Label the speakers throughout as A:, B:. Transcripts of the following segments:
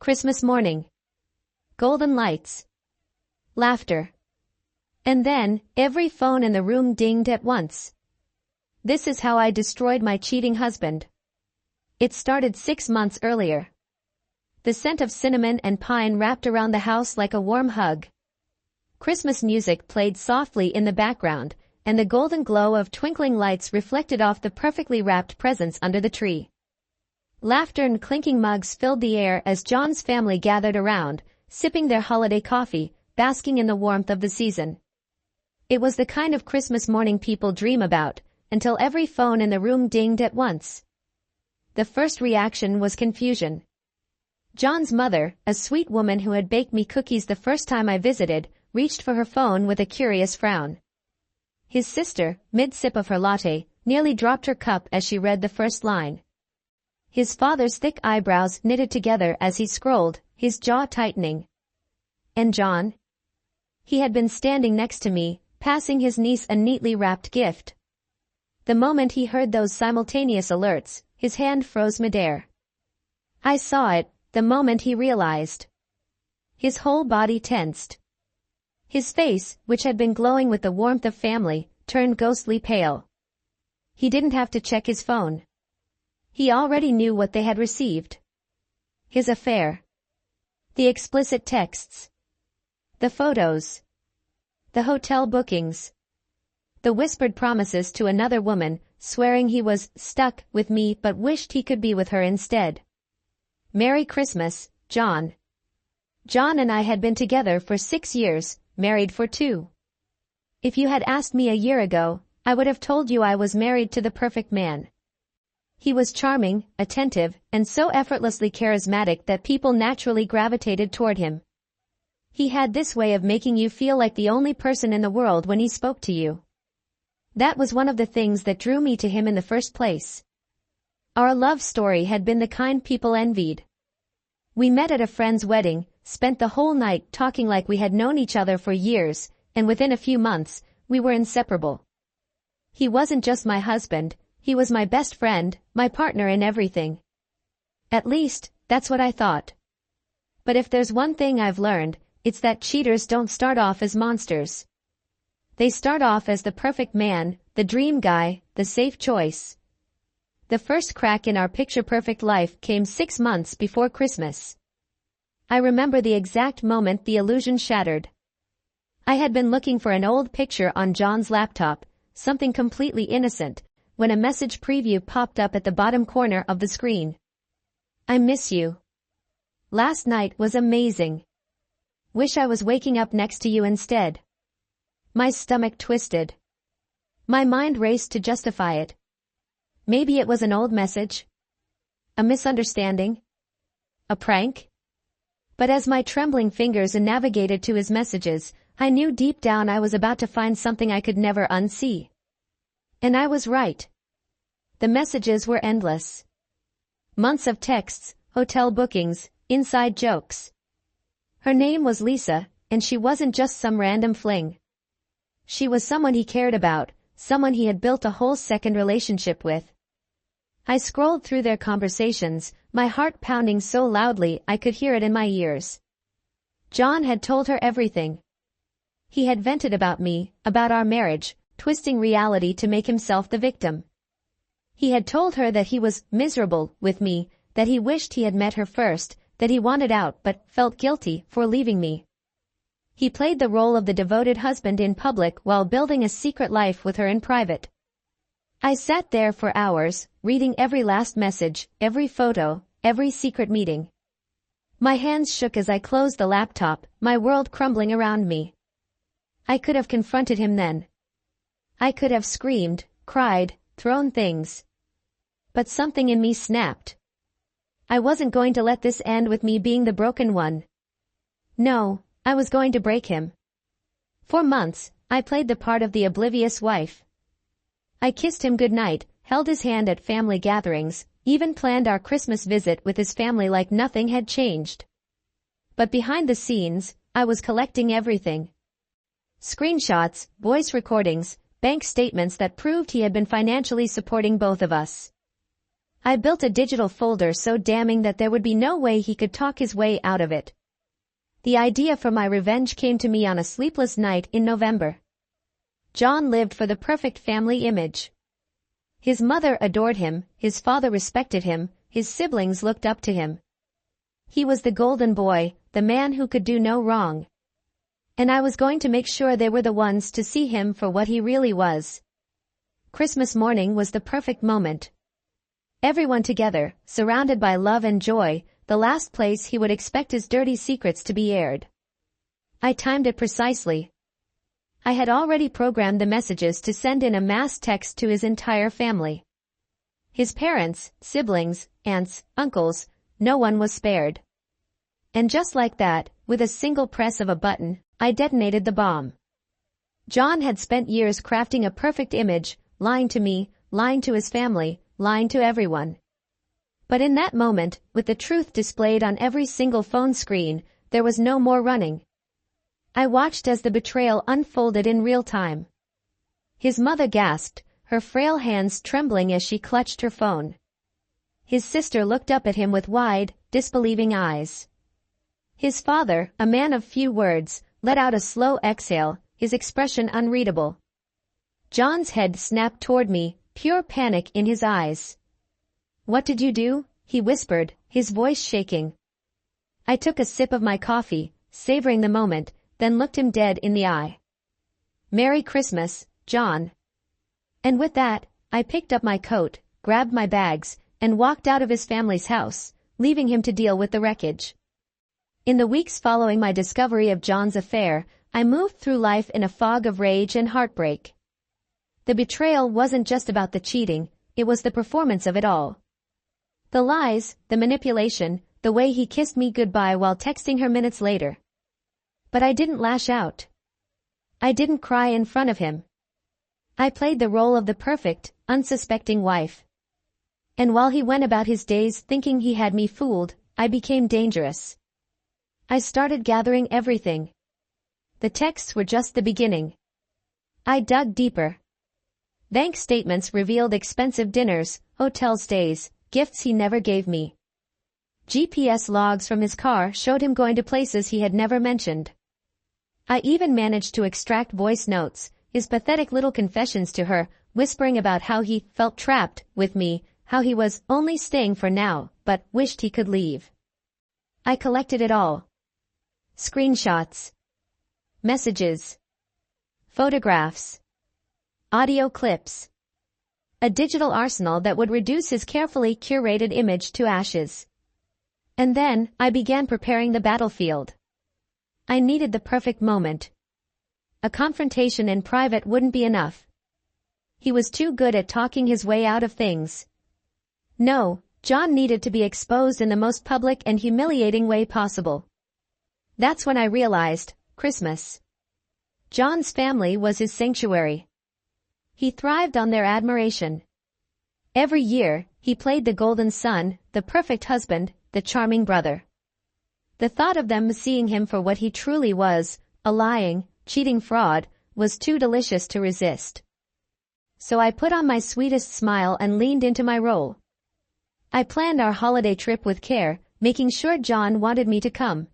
A: Christmas morning. Golden lights. Laughter. And then, every phone in the room dinged at once. This is how I destroyed my cheating husband. It started 6 months earlier. The scent of cinnamon and pine wrapped around the house like a warm hug. Christmas music played softly in the background, and the golden glow of twinkling lights reflected off the perfectly wrapped presents under the tree. Laughter and clinking mugs filled the air as John's family gathered around, sipping their holiday coffee, basking in the warmth of the season. It was the kind of Christmas morning people dream about, until every phone in the room dinged at once. The first reaction was confusion. John's mother, a sweet woman who had baked me cookies the first time I visited, reached for her phone with a curious frown. His sister, mid-sip of her latte, nearly dropped her cup as she read the first line. His father's thick eyebrows knitted together as he scrolled, his jaw tightening. And John? He had been standing next to me, passing his niece a neatly wrapped gift. The moment he heard those simultaneous alerts, his hand froze midair. I saw it, the moment he realized. His whole body tensed. His face, which had been glowing with the warmth of family, turned ghostly pale. He didn't have to check his phone. He already knew what they had received. His affair. The explicit texts. The photos. The hotel bookings. The whispered promises to another woman, swearing he was stuck with me but wished he could be with her instead. Merry Christmas, John. John and I had been together for 6 years, married for 2. If you had asked me a year ago, I would have told you I was married to the perfect man. He was charming, attentive, and so effortlessly charismatic that people naturally gravitated toward him. He had this way of making you feel like the only person in the world when he spoke to you. That was one of the things that drew me to him in the first place. Our love story had been the kind people envied. We met at a friend's wedding, spent the whole night talking like we had known each other for years, and within a few months, we were inseparable. He wasn't just my husband, he was my best friend, my partner in everything. At least, that's what I thought. But if there's one thing I've learned, it's that cheaters don't start off as monsters. They start off as the perfect man, the dream guy, the safe choice. The first crack in our picture-perfect life came 6 months before Christmas. I remember the exact moment the illusion shattered. I had been looking for an old picture on John's laptop, something completely innocent, when a message preview popped up at the bottom corner of the screen. I miss you. Last night was amazing. Wish I was waking up next to you instead. My stomach twisted. My mind raced to justify it. Maybe it was an old message. A misunderstanding. A prank. But as my trembling fingers navigated to his messages, I knew deep down I was about to find something I could never unsee. And I was right. The messages were endless. Months of texts, hotel bookings, inside jokes. Her name was Lisa, and she wasn't just some random fling. She was someone he cared about, someone he had built a whole second relationship with. I scrolled through their conversations, my heart pounding so loudly I could hear it in my ears. John had told her everything. He had vented about me, about our marriage, twisting reality to make himself the victim. He had told her that he was miserable with me, that he wished he had met her first, that he wanted out but felt guilty for leaving me. He played the role of the devoted husband in public while building a secret life with her in private. I sat there for hours, reading every last message, every photo, every secret meeting. My hands shook as I closed the laptop, my world crumbling around me. I could have confronted him then. I could have screamed, cried, thrown things. But something in me snapped. I wasn't going to let this end with me being the broken one. No, I was going to break him. For months, I played the part of the oblivious wife. I kissed him goodnight, held his hand at family gatherings, even planned our Christmas visit with his family like nothing had changed. But behind the scenes, I was collecting everything. Screenshots, voice recordings, bank statements that proved he had been financially supporting both of us. I built a digital folder so damning that there would be no way he could talk his way out of it. The idea for my revenge came to me on a sleepless night in November. John lived for the perfect family image. His mother adored him, his father respected him, his siblings looked up to him. He was the golden boy, the man who could do no wrong. And I was going to make sure they were the ones to see him for what he really was. Christmas morning was the perfect moment. Everyone together, surrounded by love and joy, the last place he would expect his dirty secrets to be aired. I timed it precisely. I had already programmed the messages to send in a mass text to his entire family. His parents, siblings, aunts, uncles, no one was spared. And just like that, with a single press of a button, I detonated the bomb. John had spent years crafting a perfect image, lying to me, lying to his family, lying to everyone. But in that moment, with the truth displayed on every single phone screen, there was no more running. I watched as the betrayal unfolded in real time. His mother gasped, her frail hands trembling as she clutched her phone. His sister looked up at him with wide, disbelieving eyes. His father, a man of few words, let out a slow exhale, his expression unreadable. John's head snapped toward me, pure panic in his eyes. "What did you do?" he whispered, his voice shaking. I took a sip of my coffee, savoring the moment, then looked him dead in the eye. "Merry Christmas, John." And with that, I picked up my coat, grabbed my bags, and walked out of his family's house, leaving him to deal with the wreckage. In the weeks following my discovery of John's affair, I moved through life in a fog of rage and heartbreak. The betrayal wasn't just about the cheating, it was the performance of it all. The lies, the manipulation, the way he kissed me goodbye while texting her minutes later. But I didn't lash out. I didn't cry in front of him. I played the role of the perfect, unsuspecting wife. And while he went about his days thinking he had me fooled, I became dangerous. I started gathering everything. The texts were just the beginning. I dug deeper. Bank statements revealed expensive dinners, hotel stays, gifts he never gave me. GPS logs from his car showed him going to places he had never mentioned. I even managed to extract voice notes, his pathetic little confessions to her, whispering about how he felt trapped with me, how he was only staying for now, but wished he could leave. I collected it all. Screenshots, messages, photographs, audio clips. A digital arsenal that would reduce his carefully curated image to ashes. And then, I began preparing the battlefield. I needed the perfect moment. A confrontation in private wouldn't be enough. He was too good at talking his way out of things. No, John needed to be exposed in the most public and humiliating way possible. That's when I realized, Christmas. John's family was his sanctuary. He thrived on their admiration. Every year, he played the golden son, the perfect husband, the charming brother. The thought of them seeing him for what he truly was, a lying, cheating fraud, was too delicious to resist. So I put on my sweetest smile and leaned into my role. I planned our holiday trip with care, making sure John wanted me to come.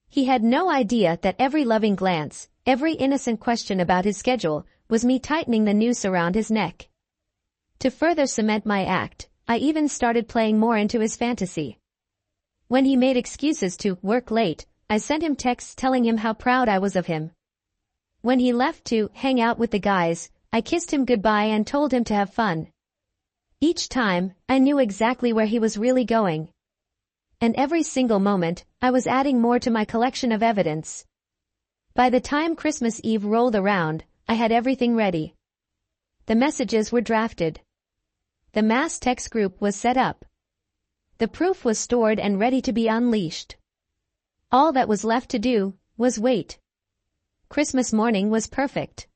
A: He had no idea that every loving glance, every innocent question about his schedule, was me tightening the noose around his neck. To further cement my act, I even started playing more into his fantasy. When he made excuses to work late, I sent him texts telling him how proud I was of him. When he left to hang out with the guys, I kissed him goodbye and told him to have fun. Each time, I knew exactly where he was really going. And every single moment, I was adding more to my collection of evidence. By the time Christmas Eve rolled around, I had everything ready. The messages were drafted. The mass text group was set up. The proof was stored and ready to be unleashed. All that was left to do was wait. Christmas morning was perfect.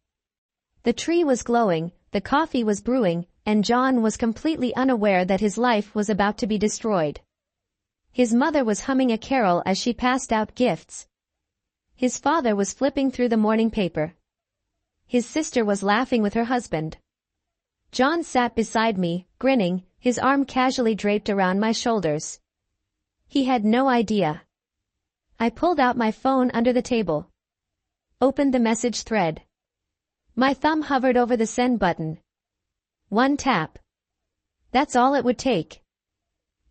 A: The tree was glowing, the coffee was brewing, and John was completely unaware that his life was about to be destroyed. His mother was humming a carol as she passed out gifts. His father was flipping through the morning paper. His sister was laughing with her husband. John sat beside me, grinning, his arm casually draped around my shoulders. He had no idea. I pulled out my phone under the table. Opened the message thread. My thumb hovered over the send button. One tap. That's all it would take.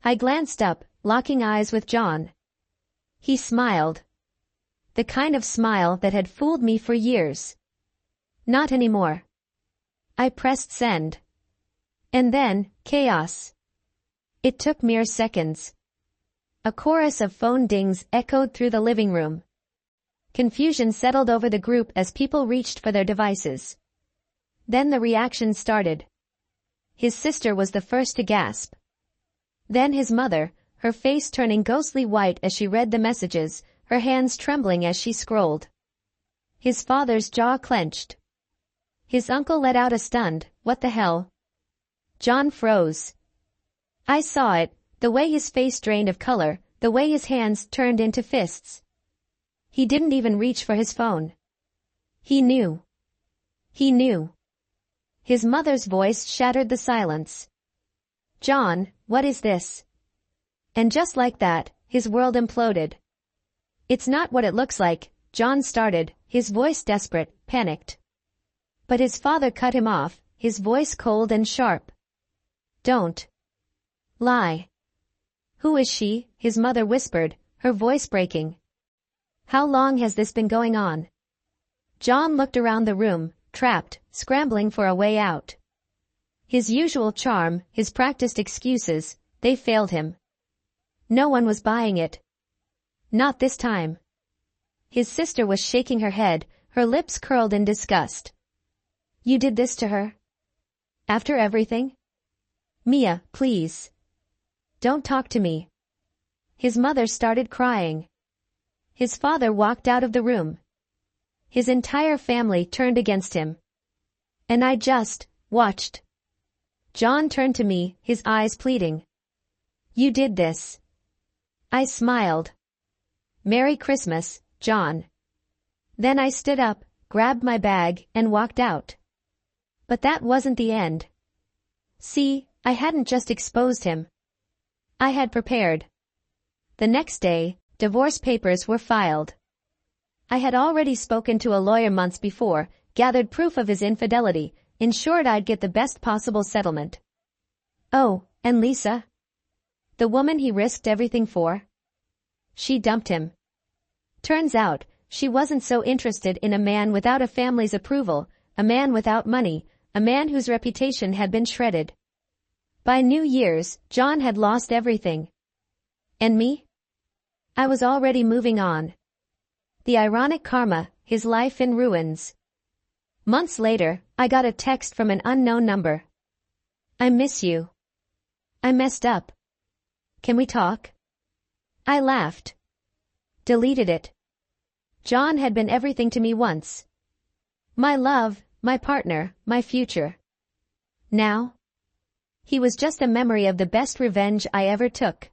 A: I glanced up, locking eyes with John. He smiled. The kind of smile that had fooled me for years. Not anymore. I pressed send. And then, chaos. It took mere seconds. A chorus of phone dings echoed through the living room. Confusion settled over the group as people reached for their devices. Then the reaction started. His sister was the first to gasp. Then his mother, her face turning ghostly white as she read the messages, her hands trembling as she scrolled. His father's jaw clenched. His uncle let out a stunned, "What the hell?" John froze. I saw it, the way his face drained of color, the way his hands turned into fists. He didn't even reach for his phone. He knew. He knew. His mother's voice shattered the silence. "John, what is this?" And just like that, his world imploded. "It's not what it looks like," John started, his voice desperate, panicked. But his father cut him off, his voice cold and sharp. "Don't lie." "Who is she?" his mother whispered, her voice breaking. "How long has this been going on?" John looked around the room, trapped, scrambling for a way out. His usual charm, his practiced excuses, they failed him. No one was buying it. Not this time. His sister was shaking her head, her lips curled in disgust. "You did this to her? After everything? Mia, please. Don't talk to me." His mother started crying. His father walked out of the room. His entire family turned against him. And I just watched. John turned to me, his eyes pleading. "You did this." I smiled. "Merry Christmas, John." Then I stood up, grabbed my bag, and walked out. But that wasn't the end. See, I hadn't just exposed him. I had prepared. The next day, divorce papers were filed. I had already spoken to a lawyer months before, gathered proof of his infidelity, ensured I'd get the best possible settlement. Oh, and Lisa? The woman he risked everything for? She dumped him. Turns out, she wasn't so interested in a man without a family's approval, a man without money, a man whose reputation had been shredded. By New Year's, John had lost everything. And me? I was already moving on. The ironic karma, his life in ruins. Months later, I got a text from an unknown number. "I miss you. I messed up. Can we talk?" I laughed. Deleted it. John had been everything to me once. My love, my partner, my future. Now? He was just a memory of the best revenge I ever took.